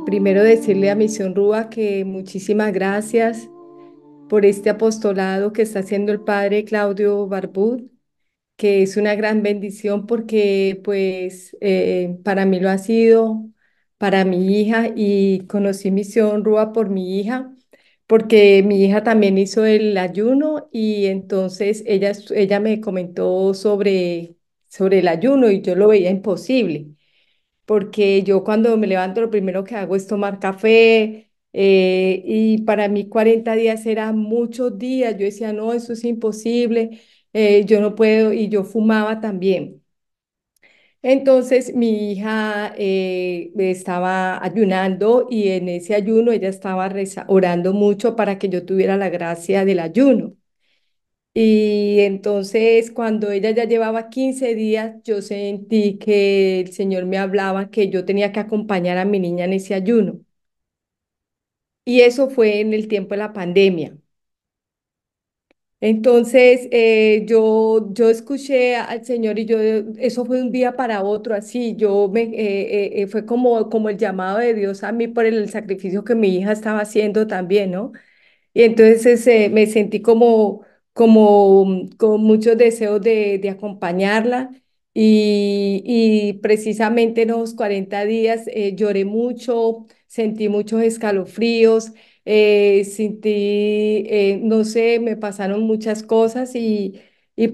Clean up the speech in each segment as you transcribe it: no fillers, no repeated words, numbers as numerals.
Primero decirle a Misión Rúa que muchísimas gracias por este apostolado que está haciendo el padre Claudio Barbud, que es una gran bendición porque pues para mí lo ha sido, para mi hija, y conocí Misión Rúa por mi hija, porque mi hija también hizo el ayuno y entonces ella me comentó sobre el ayuno y yo lo veía imposible porque yo cuando me levanto lo primero que hago es tomar café, y para mí 40 días era muchos días. Yo decía, no, eso es imposible, yo no puedo, y yo fumaba también. Entonces mi hija estaba ayunando y en ese ayuno ella estaba orando mucho para que yo tuviera la gracia del ayuno. Y entonces cuando ella ya llevaba 15 días, yo sentí que el Señor me hablaba que yo tenía que acompañar a mi niña en ese ayuno. Y eso fue en el tiempo de la pandemia. Entonces yo escuché al Señor y eso fue de un día para otro, así, fue como el llamado de Dios a mí por el sacrificio que mi hija estaba haciendo también, ¿no? Y entonces me sentí con muchos deseos de acompañarla y precisamente en los 40 días lloré mucho, sentí muchos escalofríos, no sé, me pasaron muchas cosas y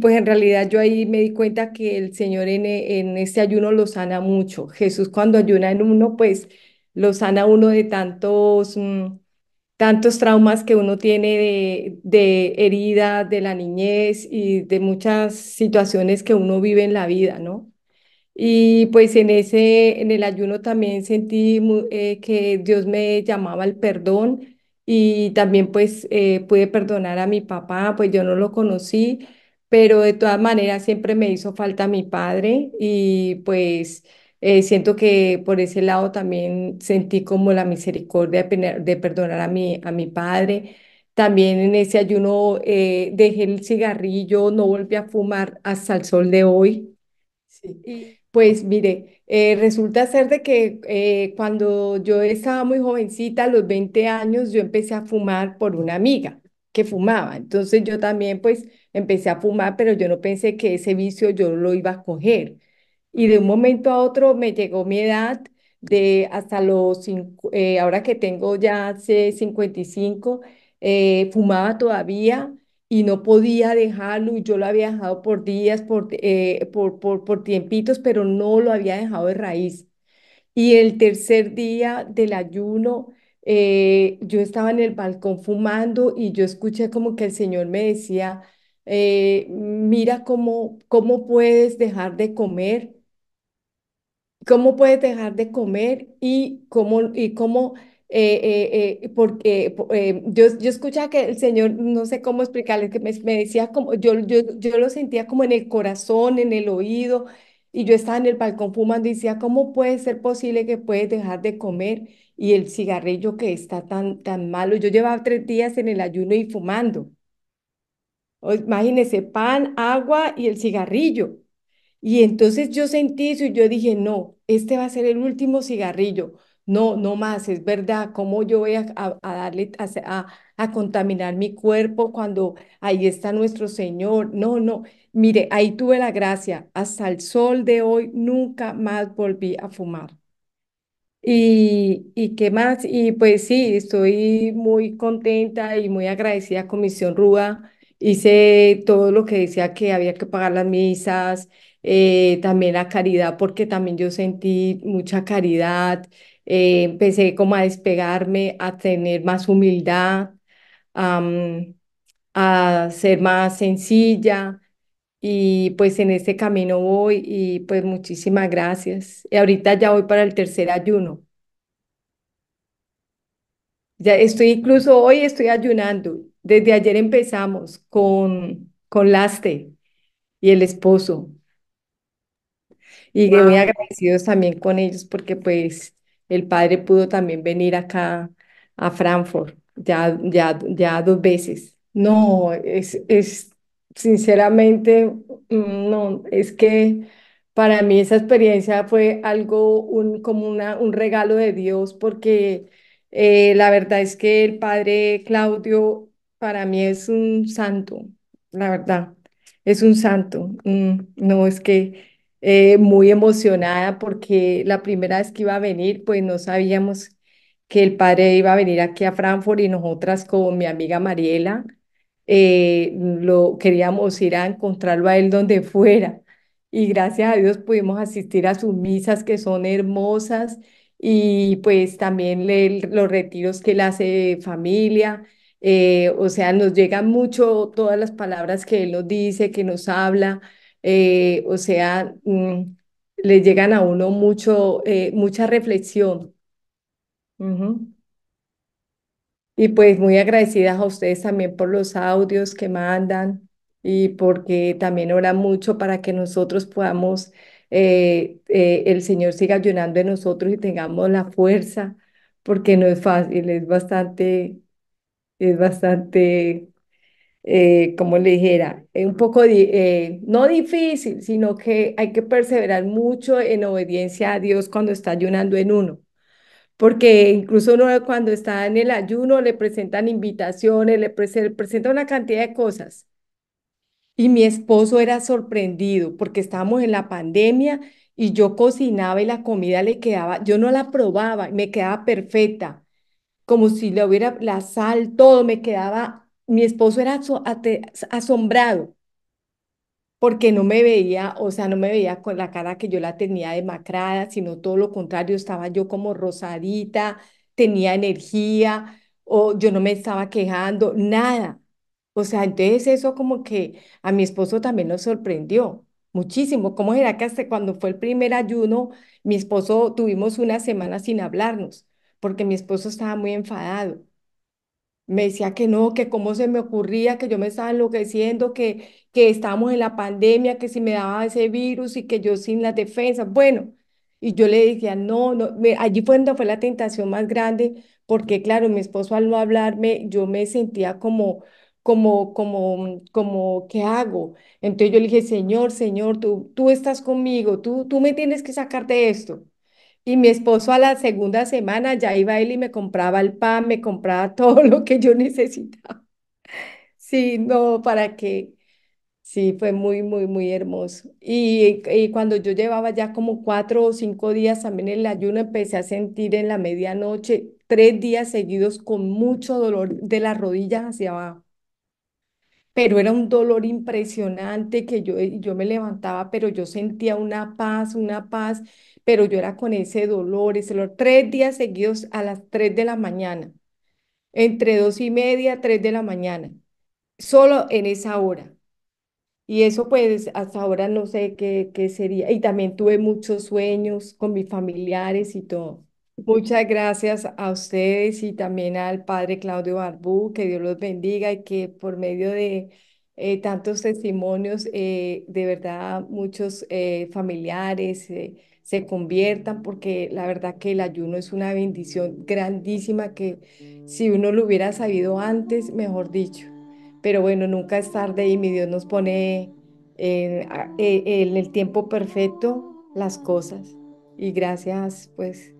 pues en realidad yo ahí me di cuenta que el Señor en este ayuno lo sana mucho. Jesús cuando ayuna en uno, pues lo sana uno de tantos traumas que uno tiene de heridas de la niñez y de muchas situaciones que uno vive en la vida, ¿no? Y pues en el ayuno también sentí que Dios me llamaba al perdón y también pues pude perdonar a mi papá, pues yo no lo conocí, pero de todas maneras siempre me hizo falta mi padre y pues siento que por ese lado también sentí como la misericordia de perdonar a mi padre. También en ese ayuno dejé el cigarrillo, no volví a fumar hasta el sol de hoy. Sí. Y pues mire, resulta ser de que cuando yo estaba muy jovencita, a los 20 años, yo empecé a fumar por una amiga que fumaba. Entonces yo también pues empecé a fumar, pero yo no pensé que ese vicio yo lo iba a coger. Y de un momento a otro me llegó mi edad de hasta ahora que tengo ya hace 55, fumaba todavía y no podía dejarlo, y yo lo había dejado por días, por tiempitos, pero no lo había dejado de raíz. Y el tercer día del ayuno, yo estaba en el balcón fumando y yo escuché como que el Señor me decía, mira cómo puedes dejar de comer. ¿Cómo puedes dejar de comer porque yo escuchaba que el Señor, no sé cómo explicarle, que me decía como, yo lo sentía como en el corazón, en el oído, y yo estaba en el balcón fumando y decía, ¿cómo puede ser posible que puedes dejar de comer? Y el cigarrillo que está tan malo, yo llevaba 3 días en el ayuno y fumando. Imagínese, pan, agua y el cigarrillo. Y entonces yo sentí eso y yo dije, no, este va a ser el último cigarrillo. No, no más, es verdad, ¿cómo yo voy a darle, a contaminar mi cuerpo cuando ahí está nuestro Señor? No, no, mire, ahí tuve la gracia. Hasta el sol de hoy nunca más volví a fumar. ¿Y qué más? Y pues sí, estoy muy contenta y muy agradecida con Misión Rúa. Hice todo lo que decía que había que pagar las misas, también la caridad, porque también yo sentí mucha caridad. Empecé como a despegarme, a tener más humildad, am, a ser más sencilla. Y pues en este camino voy y pues muchísimas gracias. Y ahorita ya voy para el tercer ayuno. Ya estoy, incluso hoy estoy ayunando. Desde ayer empezamos con Laste y el esposo. Y que muy Wow. agradecidos también con ellos porque pues el padre pudo también venir acá a Frankfurt ya 2 veces. No, es sinceramente, no, es que Para mí esa experiencia fue algo, como un regalo de Dios, porque la verdad es que el padre Claudio para mí es un santo, la verdad, es un santo. No, es que muy emocionada porque la primera vez que iba a venir, pues no sabíamos que el padre iba a venir aquí a Frankfurt y nosotras con mi amiga Mariela lo queríamos ir a encontrarlo a él donde fuera y gracias a Dios pudimos asistir a sus misas que son hermosas y pues también los retiros que él hace de familia. O sea, nos llegan mucho todas las palabras que él nos dice, que nos habla. O sea, le llegan a uno mucho, mucha reflexión. Ujú. Y pues muy agradecidas a ustedes también por los audios que mandan y porque también oran mucho para que nosotros podamos, el Señor siga ayunando en nosotros y tengamos la fuerza, porque no es fácil, es bastante, como le dijera, un poco, no difícil, sino que hay que perseverar mucho en obediencia a Dios cuando está ayunando en uno porque incluso uno cuando está en el ayuno le presentan invitaciones, presenta una cantidad de cosas. Y mi esposo era sorprendido porque estábamos en la pandemia y yo cocinaba y la comida le quedaba, yo no la probaba, y me quedaba perfecta, como si le hubiera la sal, todo me quedaba, mi esposo era asombrado porque no me veía, o sea, no me veía con la cara que yo la tenía demacrada, sino todo lo contrario, estaba yo como rosadita, tenía energía, o yo no me estaba quejando, nada. O sea, entonces eso como que a mi esposo también nos sorprendió muchísimo. ¿Cómo era que hasta cuando fue el primer ayuno, mi esposo tuvimos una semana sin hablarnos, porque mi esposo estaba muy enfadado? Me decía que no, que cómo se me ocurría, que yo me estaba enloqueciendo, que estábamos en la pandemia, que si me daba ese virus y que yo sin las defensas. Bueno, y yo le decía, no, no, allí fue donde fue la tentación más grande, porque claro, mi esposo al no hablarme, yo me sentía como, ¿qué hago? Entonces yo le dije, Señor, Señor, tú estás conmigo, tú me tienes que sacar de esto. Y mi esposo a la segunda semana ya iba él y me compraba el pan, me compraba todo lo que yo necesitaba. Sí, no, para que, sí, fue muy, muy, muy hermoso. Y cuando yo llevaba ya como 4 o 5 días también en el ayuno, empecé a sentir en la medianoche, 3 días seguidos con mucho dolor de las rodillas hacia abajo, pero era un dolor impresionante que yo me levantaba, pero yo sentía una paz, pero yo era con ese dolor, 3 días seguidos a las 3 de la mañana, entre 2:30, 3 de la mañana, solo en esa hora. Y eso pues hasta ahora no sé qué sería. Y también tuve muchos sueños con mis familiares y todo. Muchas gracias a ustedes y también al padre Claudio Barbú, que Dios los bendiga y que por medio de tantos testimonios, de verdad muchos familiares se conviertan, porque la verdad que el ayuno es una bendición grandísima que si uno lo hubiera sabido antes, mejor dicho. Pero bueno, nunca es tarde y mi Dios nos pone en el tiempo perfecto las cosas. Y gracias, pues.